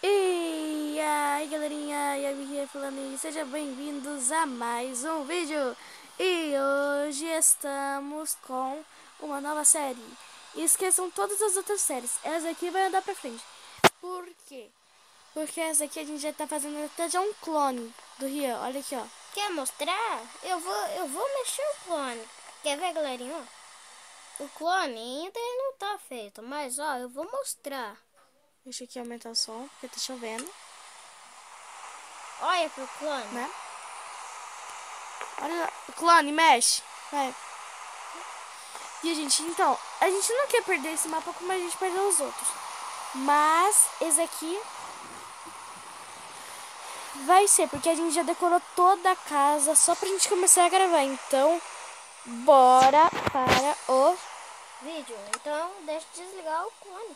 E aí galerinha, e a Miguel falando aí, sejam bem-vindos a mais um vídeo. E hoje estamos com uma nova série. E esqueçam todas as outras séries, essa aqui vai andar pra frente. Por quê? Porque essa aqui a gente já tá fazendo até já um clone do Rian, olha aqui ó. Quer mostrar? Eu vou mexer o clone. Quer ver, galerinha? O clone ainda não tá feito, mas ó, eu vou mostrar. Deixa aqui aumentar o som, porque tá chovendo, Olha pro clone. né? Olha lá, o clone mexe, vai. E gente, então, a gente não quer perder esse mapa como a gente perdeu os outros. Mas esse aqui vai ser, porque a gente já decorou toda a casa só pra gente começar a gravar. Então, bora para o vídeo. Então, deixa eu desligar o clone.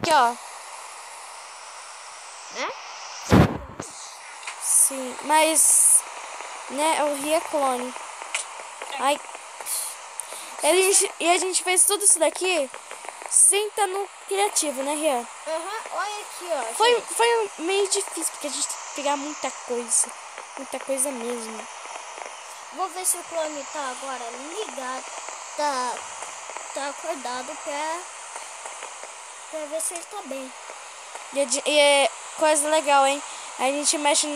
aqui, ó. Né? Sim, mas né, o Rian é clone. Ai. E a gente fez tudo isso daqui sem estar no criativo, né, Rian? Olha aqui, ó. Foi meio difícil, porque a gente tem que pegar muita coisa. Muita coisa mesmo. Vou ver se o clone tá agora ligado. Tá acordado pra ver se ele tá bem. E é coisa legal, hein? A gente mexe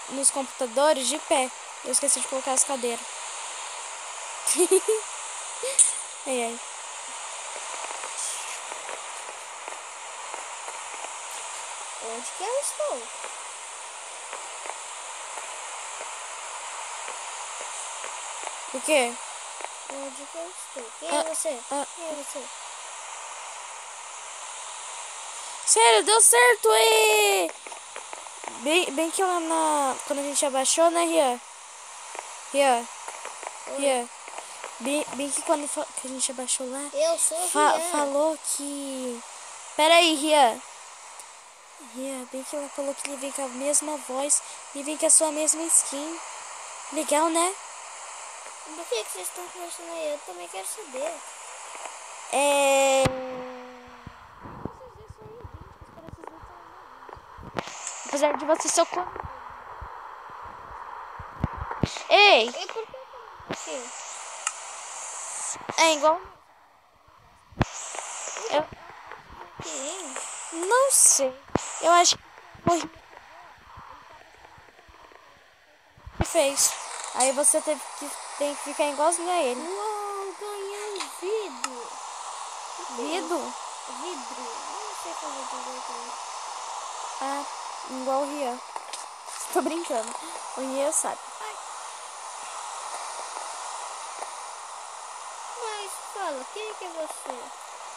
nos computadores de pé. Eu esqueci de colocar as cadeiras. Ai, ai. Onde que eu estou? O quê? Onde que eu estou? Quem é você? Quem é você? Sério, deu certo, e bem que lá quando a gente abaixou, né, Rian? Rian. Bem que quando que a gente abaixou lá, Eu sou o Rian. falou que... Pera aí, Rian, bem que ela falou que ele vem com a mesma voz e vem com a sua mesma skin. Legal, né? Por que vocês estão conversando aí? Eu também quero saber. Apesar de você ser clone. Ei! E por que assim? É igual... Eu não sei. Eu acho que fez. Aí você tem que ficar igualzinho a ele. Uou, ganhei vidro. Vidro? Vidro. Não sei fazer direito. Ah, igual o Rian. Tô brincando. O Rian sabe. Mas fala, quem é que é você?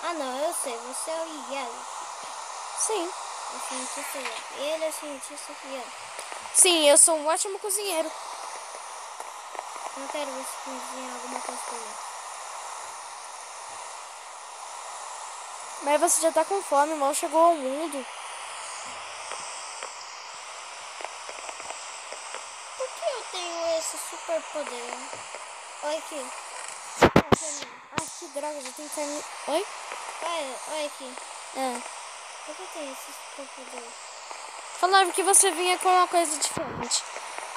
Ah, não, eu sei. Você é o Yellow. Sim. O cientista Yellow. Ele é cientista Yellow. Sim, eu sou um ótimo cozinheiro. Não quero ver se cozinhar alguma coisa pra mim. Mas você já tá com fome, mal chegou ao mundo. Por que eu tenho esse super poder? Olha aqui. Ah, que droga, já tem carne. Oi? Olha aqui. É. Por que eu tenho esse super poder? Falava que você vinha com uma coisa diferente.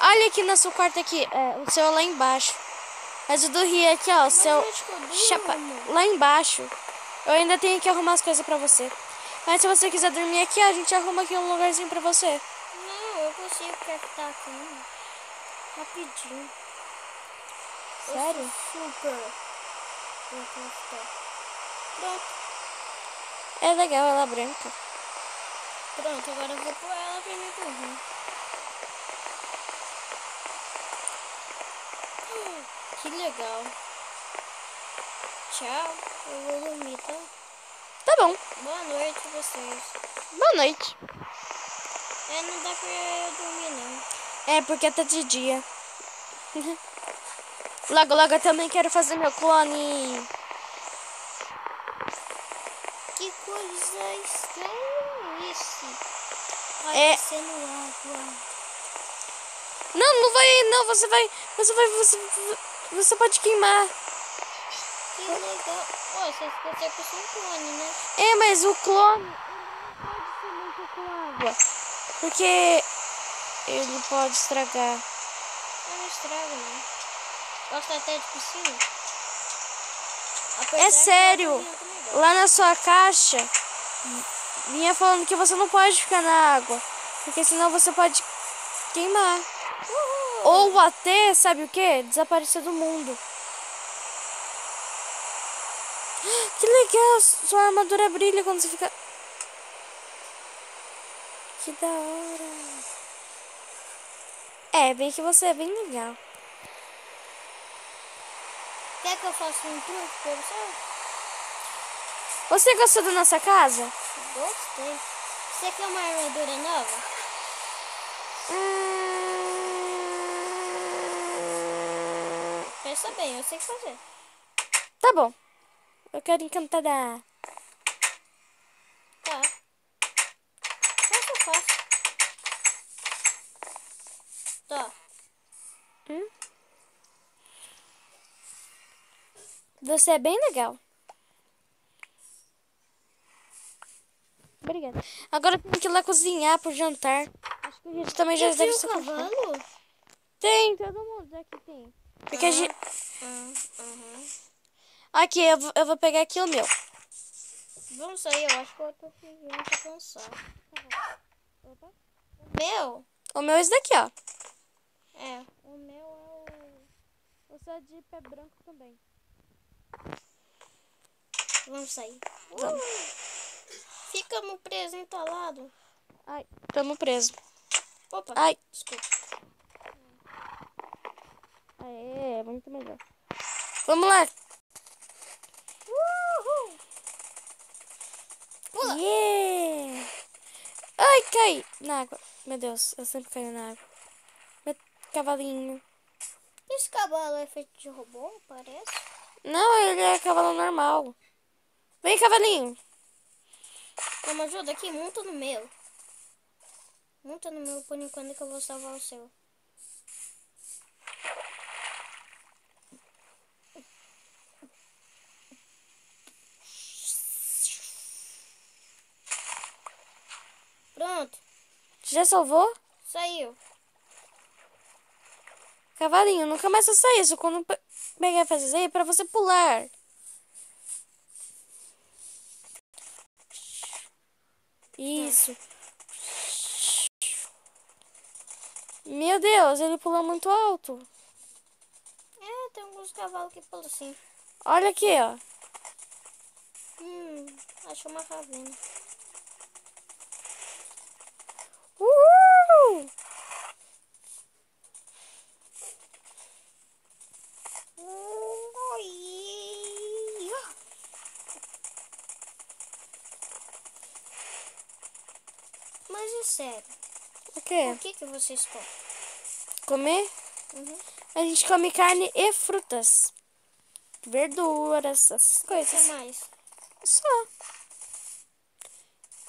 Olha aqui no seu quarto aqui. É, o seu é lá embaixo. Mas o do Rio aqui, ó. O seu. Chapa... Lá embaixo. Eu ainda tenho que arrumar as coisas pra você. Mas se você quiser dormir aqui, a gente arruma aqui um lugarzinho pra você. Não, eu consigo captar a cama. Rapidinho. Sério? Eu sou super. Vou captar. Pronto. É legal, ela é branca. Pronto, agora eu vou pôr ela pra mim dormir. Que legal. Tchau. Eu vou dormir, tá? Tá bom. Boa noite a vocês. Boa noite. Não dá pra eu dormir, não. É, porque tá de dia. Logo, logo eu também quero fazer meu clone. Que coisa estranha isso. É. Sendo água. Não, não vai, não. Você pode queimar. Que legal. Ó, você consegue ser um clone, né? É, mas o clone não pode ser muito com água. Porque ele pode estragar. Não estraga, não. Gosta até de piscina? É sério. Lá na sua caixa vinha falando que você não pode ficar na água. Porque senão você pode queimar. Ou até, sabe o que? Desaparecer do mundo. Que legal, sua armadura brilha quando você fica... Que da hora. É, bem que você é bem legal. Quer que eu faça um truque pra você? Você gostou da nossa casa? Gostei. Você quer uma armadura nova? Pensa bem, eu sei o que fazer. Tá bom. Eu quero encantada. Tá. Fácil. Tá. Você é bem legal. Obrigada. Agora eu tenho que ir lá cozinhar pro jantar. Acho que a gente também já deve Tem estar um com fome. cavalo? Tem, todo mundo aqui tem. Porque a gente... Aham. Aqui, eu vou pegar aqui o meu. Vamos sair, eu acho que eu tô cansado. Opa. Meu? O meu é esse daqui, ó. É, o meu é o... Você é de pé branco também. Vamos sair. Vamos. Ficamos presos entalados. Ai, tamo preso. Opa, Ai. desculpa. É muito melhor. Vamos lá. Uhul. Pula. Yeah. Ai, cai na água. Meu Deus, eu sempre caio na água. Meu cavalinho. Esse cavalo é feito de robô, parece? Não, ele é cavalo normal. Vem, cavalinho. Toma ajuda aqui, monta no meu. Monta no meu por enquanto que eu vou salvar o seu. Pronto, Já salvou? saiu. Cavalinho, nunca mais faça isso. Quando pegar e fazer isso aí, é pra você pular. Isso. Meu Deus, ele pulou muito alto. É, tem alguns cavalos que pulam assim. Olha aqui, ó. Achei uma caverna. Uhul! mas é sério. O quê? O que vocês comem? Comer? Uhum. A gente come carne e frutas. Verduras, essas O que coisas. mais? Só.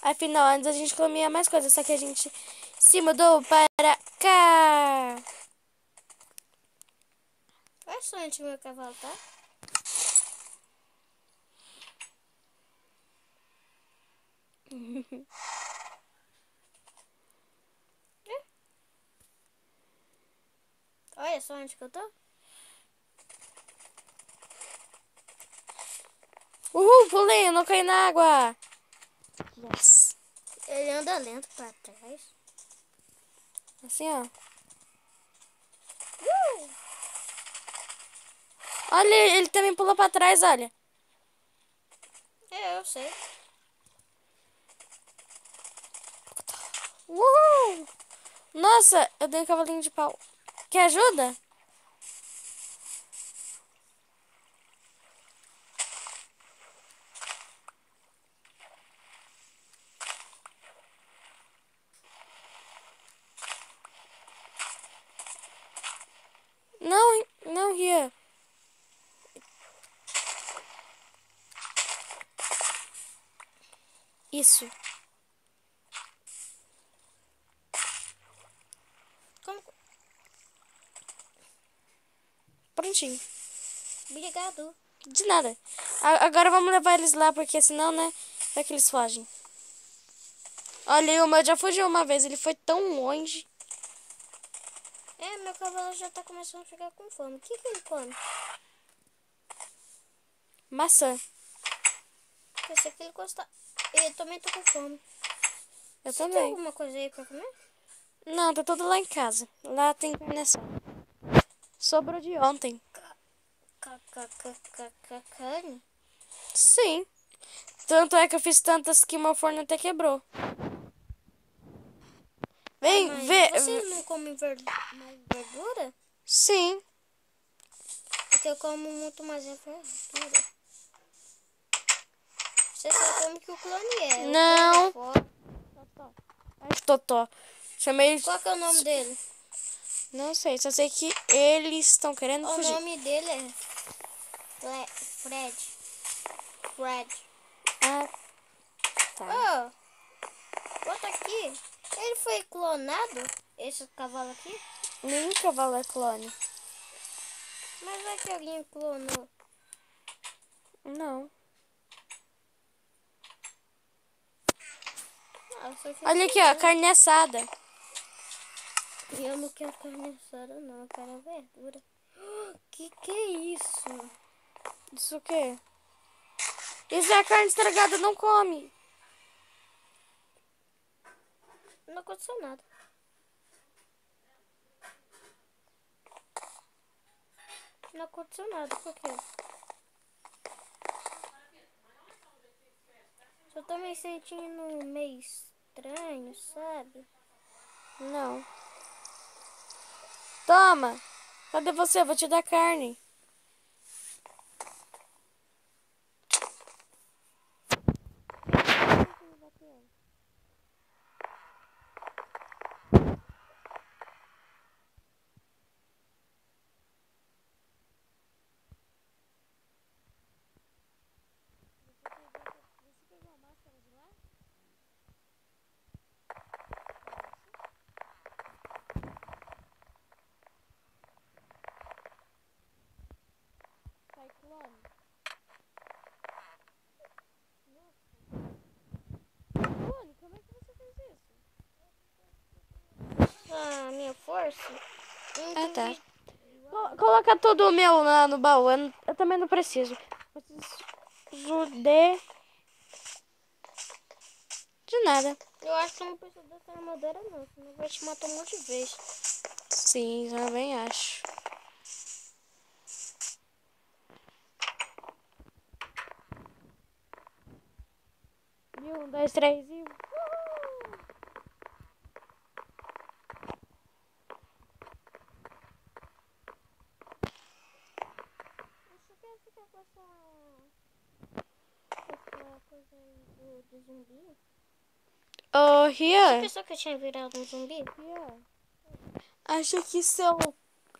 Afinal, antes a gente comia mais coisas, só que a gente se mudou para cá. Olha só onde meu cavalo tá. Olha só onde que eu tô. Uhul, pulei, eu não caí na água. Yes. Ele anda lento pra trás. Assim, ó. Olha, ele também pulou pra trás, olha. É, eu sei. Uhul. Nossa, eu dei um cavalinho de pau. Quer ajuda? Não, não ria. Isso. Como? Prontinho. Obrigado. De nada. Agora vamos levar eles lá, porque senão, né, vai que eles fogem. Olha, o meu já fugiu uma vez, ele foi tão longe. É, meu cavalo já tá começando a ficar com fome. O que ele come? Maçã. Pensei que ele gosta. Eu também tô com fome. Eu Você tem também. alguma coisa aí pra comer? Não, tá tudo lá em casa. Lá tem carne assada. Sobrou de ontem. Carne? Sim. Tanto é que eu fiz tantas que meu forno até quebrou. Vem, Mas vê. vocês não comem mais verdura? Sim. Porque eu como muito mais verdura. Você só come que o clone é. Não. O clone é fora. Ai, Totó. Chamei. Qual que é o nome dele? Não sei, só sei que eles estão querendo O fugir. nome dele é Fred. Ah, tá. Oh, bota aqui. Ele foi clonado? Esse cavalo aqui? Nenhum cavalo é clone. Mas é que alguém clonou. Não. Ah, só que Olha aqui, ó, carne assada. eu não quero carne assada, não. Eu quero verdura. Que é isso? Isso o quê? Isso é carne estragada, não come. Não aconteceu nada. Não aconteceu nada. Por quê? Só tô me sentindo meio estranho, sabe? Não. Toma. Cadê você? Eu vou te dar carne. Você pegou a máscara de lá? Sai clone. Clone, como é que você fez isso? Ah, minha força? Ah, tá. Coloca tudo o meu lá no baú. Eu também não preciso. Preciso de nada. Eu acho que não precisa dessa armadura, não. Senão vai te matar um monte de vez. Sim, também acho. E 1, 2, 3 e... Você quer ficar com essa coisa aí do zumbi? Ô, Você Rian, pensou que eu tinha virado um zumbi? acho que seu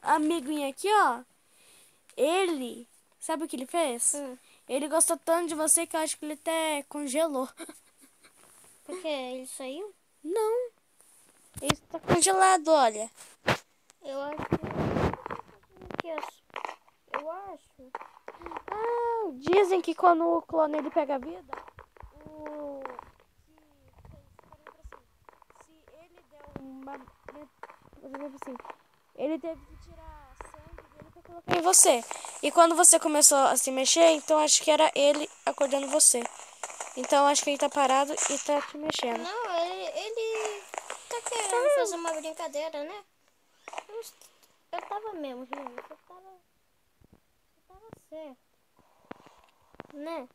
amiguinho aqui, ó, ele, sabe o que ele fez? Hum. Ele gostou tanto de você que eu acho que ele até congelou. Porque ele saiu? Não, ele está congelado, olha. Eu acho que eu acho. Ah, dizem que quando o clone ele pega a vida, se ele deu uma, por exemplo assim, ele teve que tirar sangue dele pra colocar em você. E quando você começou a se mexer, então acho que era ele acordando você. Então acho que ele tá parado e tá te mexendo. Não, ele tá querendo fazer uma brincadeira, né? Eu tava mesmo, Rian. Você tava certo. Né?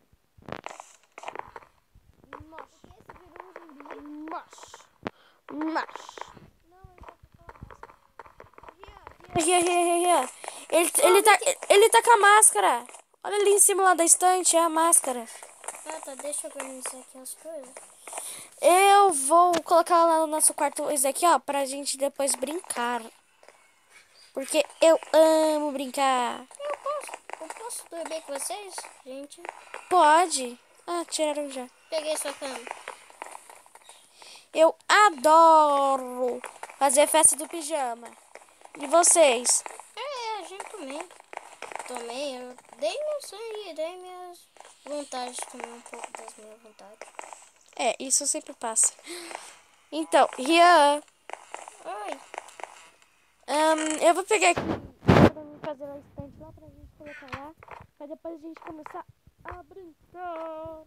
Mas. Ele tá com a máscara. Olha ali em cima lá da estante, é a máscara. Ah, tá. Deixa eu organizar aqui as coisas. Eu vou colocar lá no nosso quarto esse aqui, ó, pra gente depois brincar. Porque eu amo brincar. Eu posso dormir com vocês, gente? Pode. Ah, tiraram já. Peguei sua cama. Eu adoro fazer festa do pijama. E vocês? A gente também. Também, eu dei meu sangue, dei minhas vontades também, um pouco das minhas vontades. É, isso sempre passa. Então, Rian, Oi. eu vou pegar aqui pra mim fazer a estante lá pra gente colocar lá. Pra depois a gente começar a brincar.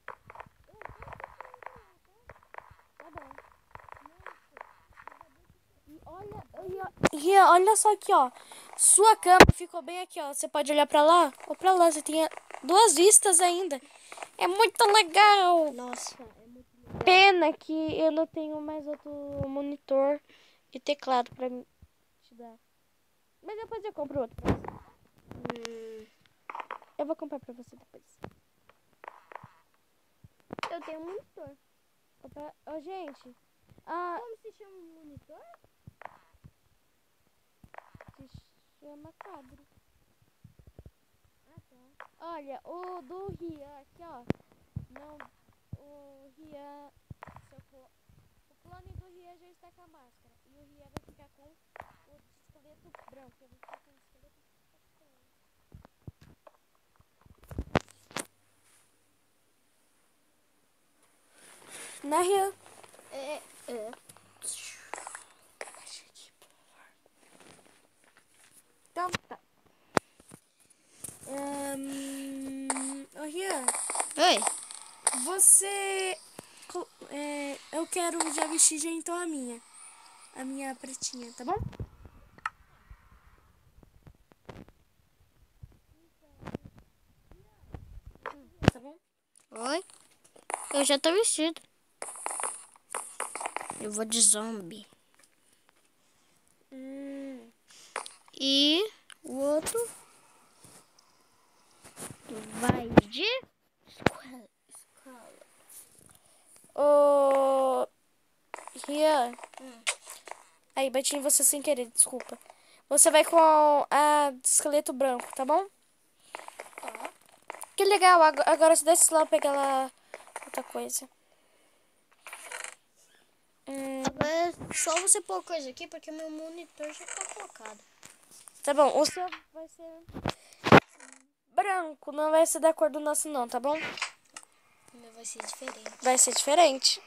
Tá bom. Rian, olha só aqui, ó. Sua cama ficou bem aqui, ó. Você pode olhar pra lá ou pra lá. Você tem duas vistas ainda. É muito legal. Nossa, é muito legal. Pena que eu não tenho mais outro monitor e teclado pra te dar. Mas depois eu compro outro pra você. Eu vou comprar pra você depois. Eu tenho um monitor. Ô, gente. Como se chama um monitor? Se chama quadro. Ah, tá. Olha, o do Rian aqui, ó. Não, o Rian... O clone do Rian já está com a máscara. E o Rian vai ficar com o esqueleto branco. Eu vou ficar com o esqueleto branco. Né, Rian? É. Então tá. Ô, Rian, Oi. você... eu quero já vestir já então a minha. A minha pretinha, tá bom? Tá bom? Oi. Eu já tô vestido. Eu vou de zombie. E o outro vai de escola. Ô, Rian. Aí, bati em você sem querer, desculpa. Você vai com a de esqueleto branco, tá bom? Tá. Que legal, agora você desce lá pegar lá outra coisa. Agora é só você pôr coisa aqui, porque meu monitor já tá colocado. Tá bom, o seu vai ser branco, não vai ser da cor do nosso não, tá bom? O meu vai ser diferente. Vai ser diferente.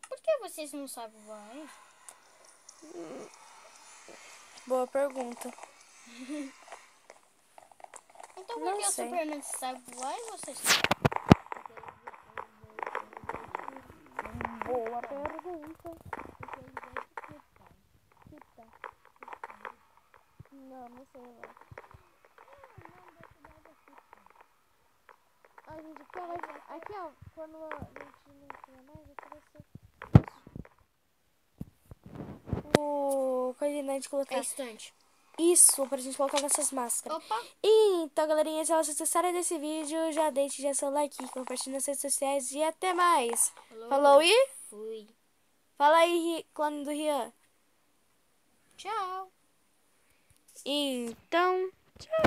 Por que vocês não sabem voar, hein? Boa pergunta. Então por Não que o sei. Superman sabe voar e vocês não? Boa pergunta. Não sei lá. A gente aqui, ó, quando a gente não tinha mais, eu queria ser o coisa de colocar. É estante. Isso, pra gente colocar nessas máscaras. Opa. Então, galerinha, se vocês gostaram desse vídeo, já deixe já seu like, compartilhe nas redes sociais e até mais. Falou e? Fui. Fala aí, clone do Rian. Tchau. Então, tchau.